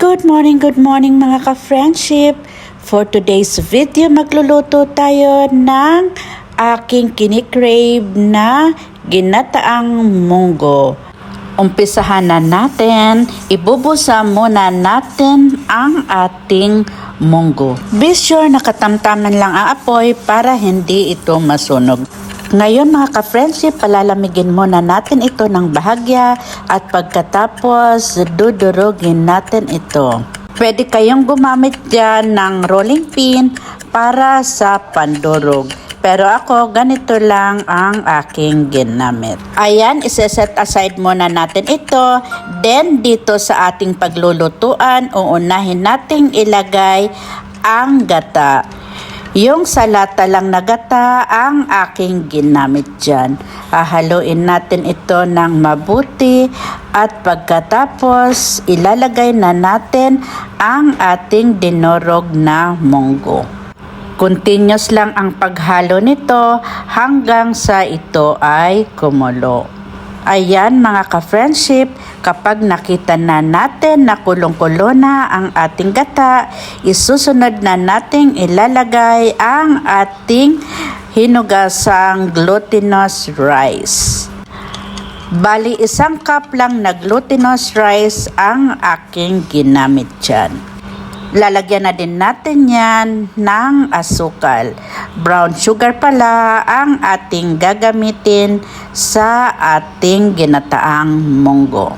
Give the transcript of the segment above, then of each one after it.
Good morning mga ka-friendship. For today's video, magluluto tayo ng aking kinikrave na ginataang munggo. Umpisahan na natin, ibubusa muna natin ang ating munggo. Be sure nakatamtaman lang ang apoy para hindi ito masunog. Ngayon mga ka-friendship, palalamigin muna natin ito ng bahagya at pagkatapos dudurugin natin ito. Pwede kayong gumamit dyan ng rolling pin para sa pandurog. Pero ako, ganito lang ang aking ginamit. Ayan, iseset aside muna natin ito. Then, dito sa ating paglulutuan, uunahin nating ilagay ang gata. Yung sa lata lang na gata ang aking ginamit dyan. Hahaluin natin ito ng mabuti at pagkatapos ilalagay na natin ang ating dinurog na munggo. Continuous lang ang paghalo nito hanggang sa ito ay kumulo. Ayan mga ka-friendship, kapag nakita na natin na kulong-kulo na ang ating gata, isusunod na nating ilalagay ang ating hinugasang glutinous rice. Bali, 1 cup lang na glutinous rice ang aking ginamit dyan. Lalagyan na din natin yan ng asukal. Brown sugar pala ang ating gagamitin sa ating ginataang munggo.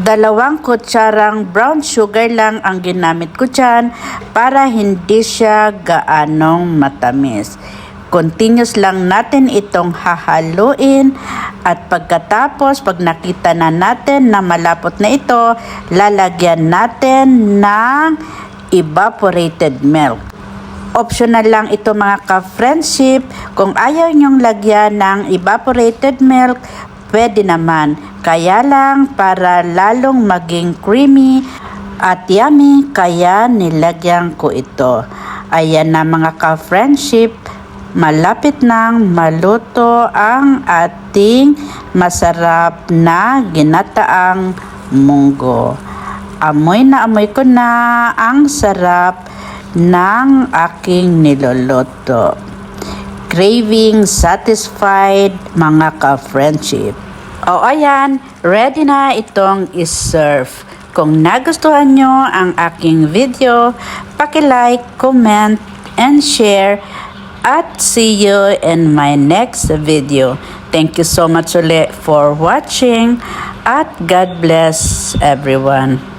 2 kutsarang brown sugar lang ang ginamit ko dyan para hindi siya gaanong matamis. Continuous lang natin itong hahaluin at pagkatapos pag nakita na natin na malapot na ito, lalagyan natin ng evaporated milk. Optional lang ito mga ka-friendship. Kung ayaw nyong lagyan ng evaporated milk, pwede naman. Kaya lang para lalong maging creamy at yummy, kaya nilagyan ko ito. Ayan na mga ka-friendship, malapit nang maluto ang ating masarap na ginataang munggo. Amoy na amoy ko na ang sarap ng aking niluluto. Craving satisfied mga ka-friendship. O ayan, ready na itong iserve. Kung nagustuhan nyo ang aking video, paki-like, comment, and share. At see you in my next video. Thank you so much ulit for watching. At God bless everyone.